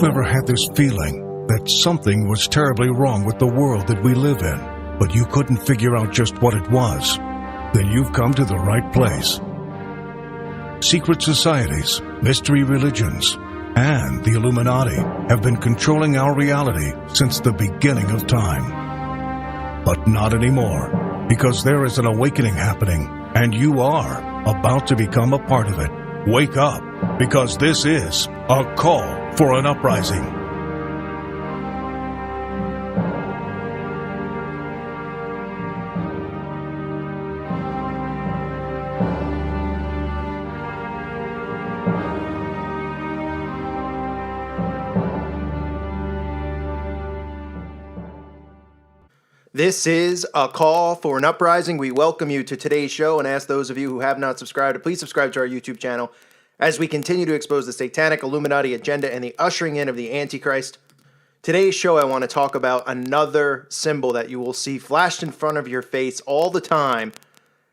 ever had this feeling that something was terribly wrong with the world that we live in, but you couldn't figure out just what it was? Then you've come to the right place. Secret societies, mystery religions, and the Illuminati have been controlling our reality since the beginning of time. But not anymore, because there is an awakening happening, and you are about to become a part of it. Wake up, because this is a call for an uprising. This is a call for an uprising. We welcome you to today's show and ask those of you who have not subscribed to please subscribe to our YouTube channel as we continue to expose the satanic Illuminati agenda and the ushering in of the Antichrist. Today's show, I want to talk about another symbol that you will see flashed in front of your face all the time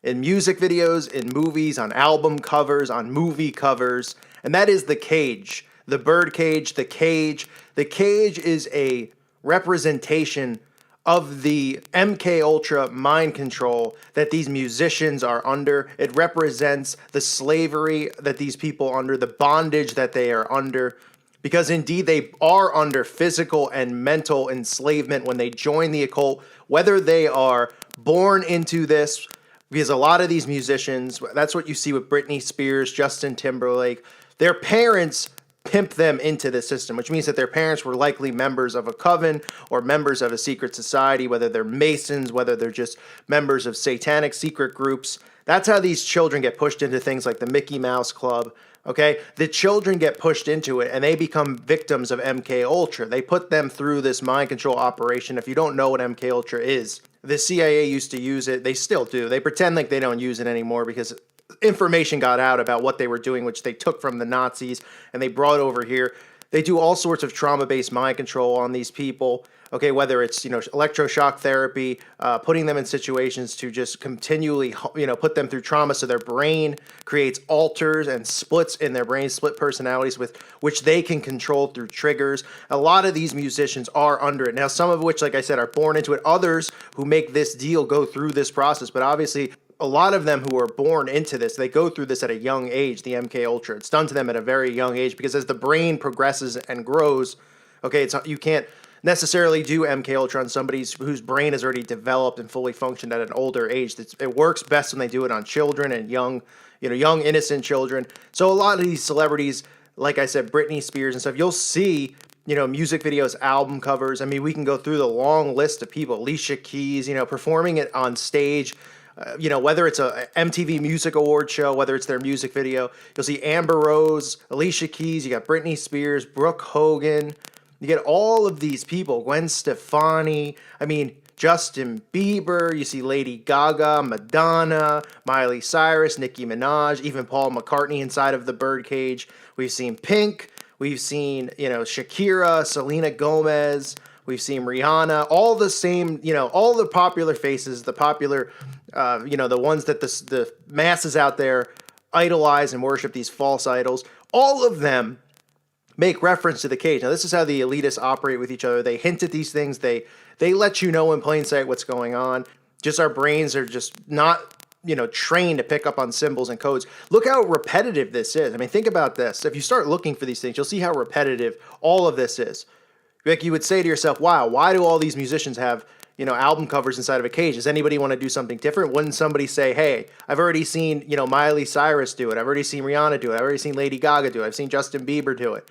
in music videos, in movies, on album covers, on movie covers, and that is the cage. The bird cage, the cage. The cage is a representation of the MK Ultra mind control that these musicians are under. It represents the slavery that these people are under, the bondage that they are under, because indeed they are under physical and mental enslavement when they join the occult, whether they are born into this, because a lot of these musicians, that's what you see with Britney Spears, Justin Timberlake, their parents pimp them into the system, which means that their parents were likely members of a coven or members of a secret society, whether they're Masons, whether they're just members of satanic secret groups. That's how these children get pushed into things like the Mickey Mouse Club. Okay, the children get pushed into it and they become victims of MK Ultra. They put them through this mind control operation. If you don't know what MK Ultra is, the CIA used to use it. They still do. They pretend like they don't use it anymore because information got out about what they were doing, which they took from the Nazis and they brought over here. They do all sorts of trauma-based mind control on these people. Okay, whether it's, electroshock therapy, putting them in situations to just continually, put them through trauma so their brain creates alters and splits in their brain, split personalities with which they can control through triggers. A lot of these musicians are under it. Now, some of which, like I said, are born into it. Others who make this deal go through this process, but obviously a lot of them who are born into this, they go through this at a young age, the MK Ultra. It's done to them at a very young age because as the brain progresses and grows, okay, you can't necessarily do MK Ultra on somebody whose brain has already developed and fully functioned at an older age. It works best when they do it on children and young innocent children. So a lot of these celebrities, like I said, Britney Spears and stuff, you'll see music videos, album covers. I mean, we can go through the long list of people. Alicia Keys, performing it on stage. Whether it's a MTV Music Award show, whether it's their music video, you'll see Amber Rose, Alicia Keys, you got Britney Spears, Brooke Hogan, you get all of these people, Gwen Stefani, Justin Bieber, you see Lady Gaga, Madonna, Miley Cyrus, Nicki Minaj, even Paul McCartney inside of the birdcage. We've seen Pink, we've seen, Shakira, Selena Gomez, we've seen Rihanna, all the same, all the popular faces, the popular, the ones that the masses out there idolize and worship, these false idols. All of them make reference to the cage. Now, this is how the elitists operate with each other. They hint at these things. They let you know in plain sight what's going on. Just our brains are just not, trained to pick up on symbols and codes. Look how repetitive this is. Think about this. If you start looking for these things, you'll see how repetitive all of this is. Like you would say to yourself, wow, why do all these musicians have, album covers inside of a cage? Does anybody want to do something different? Wouldn't somebody say, hey, I've already seen, Miley Cyrus do it. I've already seen Rihanna do it. I've already seen Lady Gaga do it. I've seen Justin Bieber do it.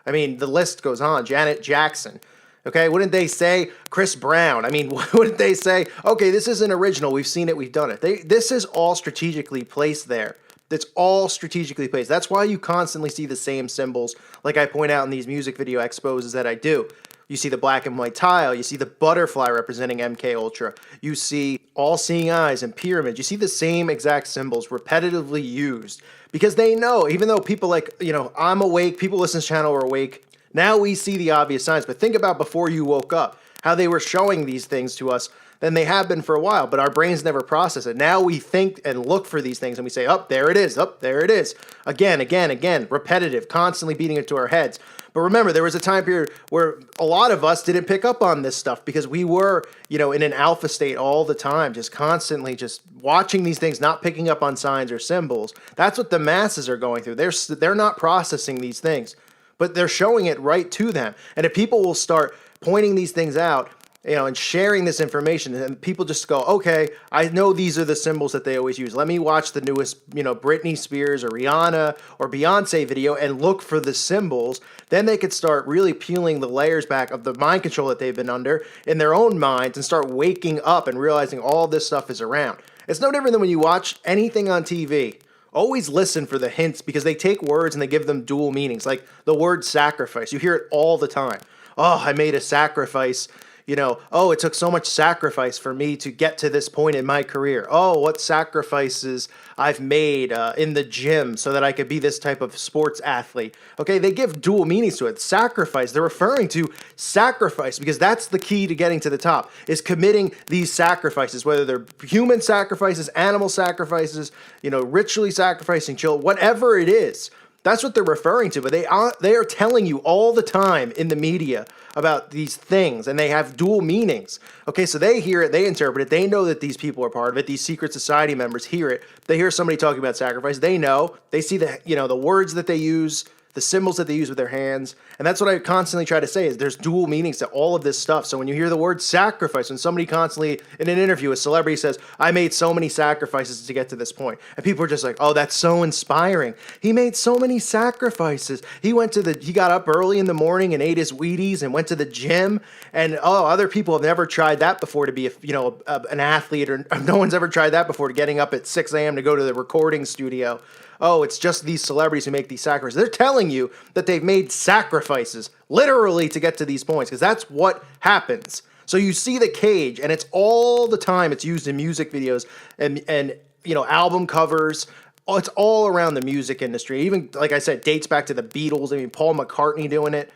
The list goes on. Janet Jackson. Okay, wouldn't they say Chris Brown? Wouldn't they say, okay, this isn't original. We've seen it. We've done it. This is all strategically placed there. It's all strategically placed. That's why you constantly see the same symbols, like I point out in these music video exposes that I do. You see the black and white tile. You see the butterfly representing MK Ultra. You see all-seeing eyes and pyramids. You see the same exact symbols repetitively used because they know, even though people like, I'm awake, people listen to this channel are awake. Now we see the obvious signs, but think about before you woke up, how they were showing these things to us than they have been for a while, but our brains never process it. Now we think and look for these things and we say, oh, there it is. Oh, there it is. Again, repetitive, constantly beating it to our heads. But remember, there was a time period where a lot of us didn't pick up on this stuff because we were, in an alpha state all the time, just constantly just watching these things, not picking up on signs or symbols. That's what the masses are going through. They're not processing these things, but they're showing it right to them. And if people will start pointing these things out, and sharing this information, and people just go, okay, I know these are the symbols that they always use. Let me watch the newest, Britney Spears or Rihanna or Beyonce video and look for the symbols. Then they could start really peeling the layers back of the mind control that they've been under in their own minds and start waking up and realizing all this stuff is around. It's no different than when you watch anything on TV. Always listen for the hints because they take words and they give them dual meanings. Like the word sacrifice. You hear it all the time. Oh, I made a sacrifice. Oh, it took so much sacrifice for me to get to this point in my career. Oh, what sacrifices I've made in the gym so that I could be this type of sports athlete. Okay, they give dual meanings to it. Sacrifice, they're referring to sacrifice because that's the key to getting to the top, is committing these sacrifices, whether they're human sacrifices, animal sacrifices, ritually sacrificing children, whatever it is. That's what they're referring to, but they are telling you all the time in the media about these things, and they have dual meanings. Okay, so they hear it, they interpret it, they know that these people are part of it, these secret society members hear it, they hear somebody talking about sacrifice, they know, they see the words that they use, the symbols that they use with their hands, and that's what I constantly try to say is there's dual meanings to all of this stuff. So when you hear the word sacrifice, when somebody constantly in an interview, a celebrity says, I made so many sacrifices to get to this point, and people are just like, oh, that's so inspiring. He made so many sacrifices. He got up early in the morning and ate his Wheaties and went to the gym, and other people have never tried that before to be an athlete, or no one's ever tried that before, to getting up at 6 a.m. to go to the recording studio. Oh, it's just these celebrities who make these sacrifices. They're telling you that they've made sacrifices, literally, to get to these points, because that's what happens. So you see the cage, and it's all the time. It's used in music videos and album covers. Oh, it's all around the music industry. Even, like I said, dates back to the Beatles. I mean, Paul McCartney doing it.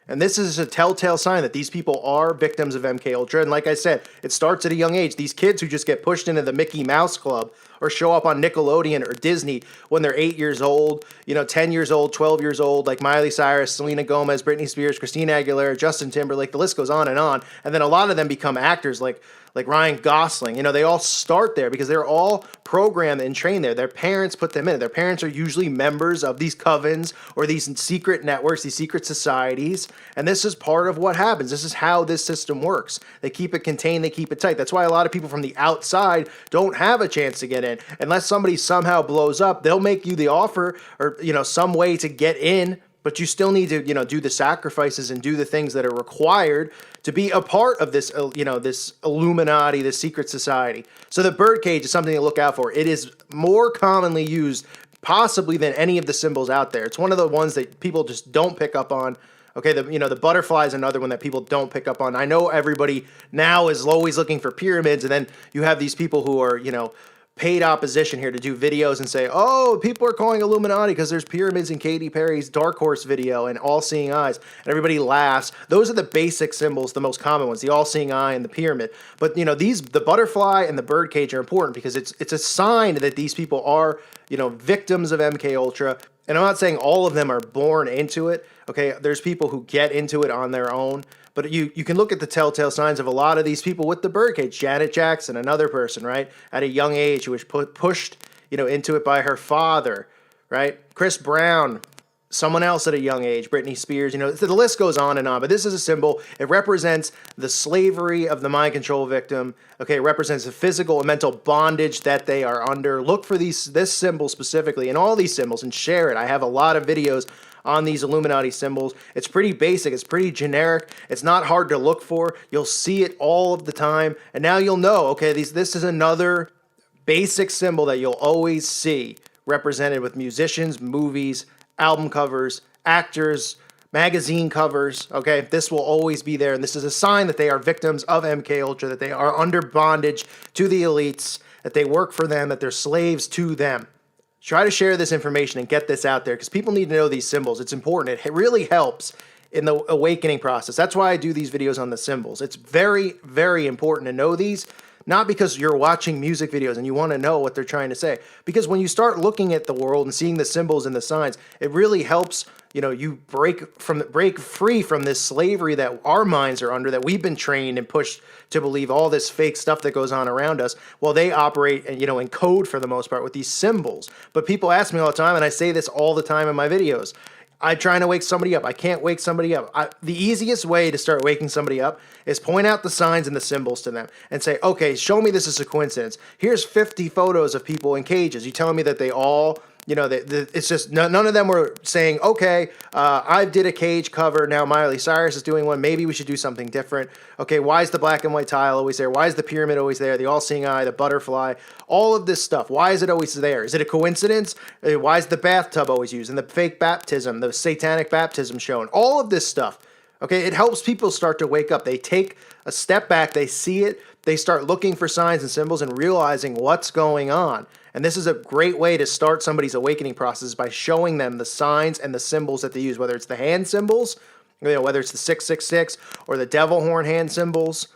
And this is a telltale sign that these people are victims of MKUltra. And like I said, it starts at a young age. These kids who just get pushed into the Mickey Mouse Club or show up on Nickelodeon or Disney when they're 8 years old, 10 years old, 12 years old, like Miley Cyrus, Selena Gomez, Britney Spears, Christina Aguilera, Justin Timberlake, the list goes on. And then a lot of them become actors like Ryan Gosling. They all start there because they're all programmed and trained there. Their parents put them in. Their parents are usually members of these covens or these secret networks, these secret societies. And this is part of what happens. This is how this system works. They keep it contained. They keep it tight. That's why a lot of people from the outside don't have a chance to get in. Unless somebody somehow blows up, they'll make you the offer or, some way to get in. But you still need to, do the sacrifices and do the things that are required to be a part of this, this Illuminati, this secret society. So the birdcage is something to look out for. It is more commonly used possibly than any of the symbols out there. It's one of the ones that people just don't pick up on. Okay, the butterfly is another one that people don't pick up on. I know everybody now is always looking for pyramids, and then you have these people who are, paid opposition here to do videos and say, oh, people are calling Illuminati because there's pyramids in Katy Perry's Dark Horse video and all-seeing eyes, and everybody laughs. Those are the basic symbols, the most common ones, the all-seeing eye and the pyramid. But the butterfly and the birdcage are important because it's a sign that these people are victims of MKUltra. And I'm not saying all of them are born into it. Okay, there's people who get into it on their own. But you can look at the telltale signs of a lot of these people with the birdcage. Janet Jackson, another person, right, at a young age who was pushed, into it by her father, right? Chris Brown, someone else at a young age. Britney Spears, the list goes on and on. But this is a symbol. It represents the slavery of the mind control victim. Okay, it represents the physical and mental bondage that they are under. Look for this symbol specifically and all these symbols and share it. I have a lot of videos on these Illuminati symbols. It's pretty basic. It's pretty generic. It's not hard to look for. You'll see it all of the time. And now you'll know, okay, this is another basic symbol that you'll always see represented with musicians, movies, album covers, actors, magazine covers. Okay, this will always be there. And this is a sign that they are victims of MKUltra, that they are under bondage to the elites, that they work for them, that they're slaves to them. Try to share this information and get this out there because people need to know these symbols. It's important. It really helps in the awakening process. That's why I do these videos on the symbols. It's very, very important to know these, not because you're watching music videos and you want to know what they're trying to say. Because when you start looking at the world and seeing the symbols and the signs, it really helps, you break free from this slavery that our minds are under, that we've been trained and pushed to believe all this fake stuff that goes on around us. Well, they operate and in code for the most part with these symbols. But people ask me all the time, and I say this all the time in my videos, I'm trying to wake somebody up. I can't wake somebody up. The easiest way to start waking somebody up is point out the signs and the symbols to them and say, okay, show me this is a coincidence. Here's 50 photos of people in cages. You telling me that they all, it's just none of them were saying, okay, I did a cage cover. Now Miley Cyrus is doing one. Maybe we should do something different. Okay, why is the black and white tile always there? Why is the pyramid always there? The all-seeing eye, the butterfly, all of this stuff. Why is it always there? Is it a coincidence? Why is the bathtub always used? And the fake baptism, the satanic baptism shown? All of this stuff. Okay, it helps people start to wake up. They take a step back, they see it, they start looking for signs and symbols and realizing what's going on. And this is a great way to start somebody's awakening process by showing them the signs and the symbols that they use, whether it's the hand symbols, whether it's the 666 or the devil horn hand symbols,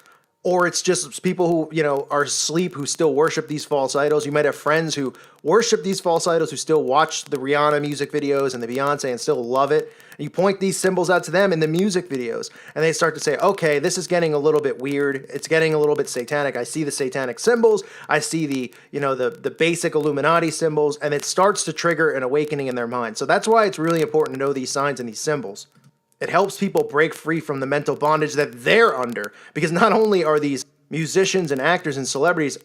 or it's just people who, are asleep who still worship these false idols. You might have friends who worship these false idols who still watch the Rihanna music videos and the Beyonce and still love it. And you point these symbols out to them in the music videos, and they start to say, okay, this is getting a little bit weird. It's getting a little bit satanic. I see the satanic symbols. I see the basic Illuminati symbols, and it starts to trigger an awakening in their mind. So that's why it's really important to know these signs and these symbols. It helps people break free from the mental bondage that they're under, because not only are these musicians and actors and celebrities,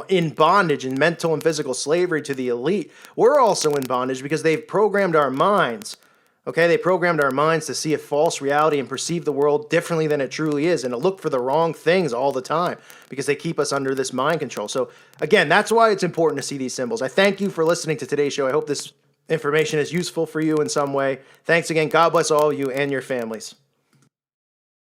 in bondage and mental and physical slavery to the elite, we're also in bondage because they've programmed our minds. Okay, they programmed our minds to see a false reality and perceive the world differently than it truly is, and to look for the wrong things all the time because they keep us under this mind control. So again, that's why it's important to see these symbols. I thank you for listening to today's show. I hope this information is useful for you in some way. Thanks again. God bless all of you and your families.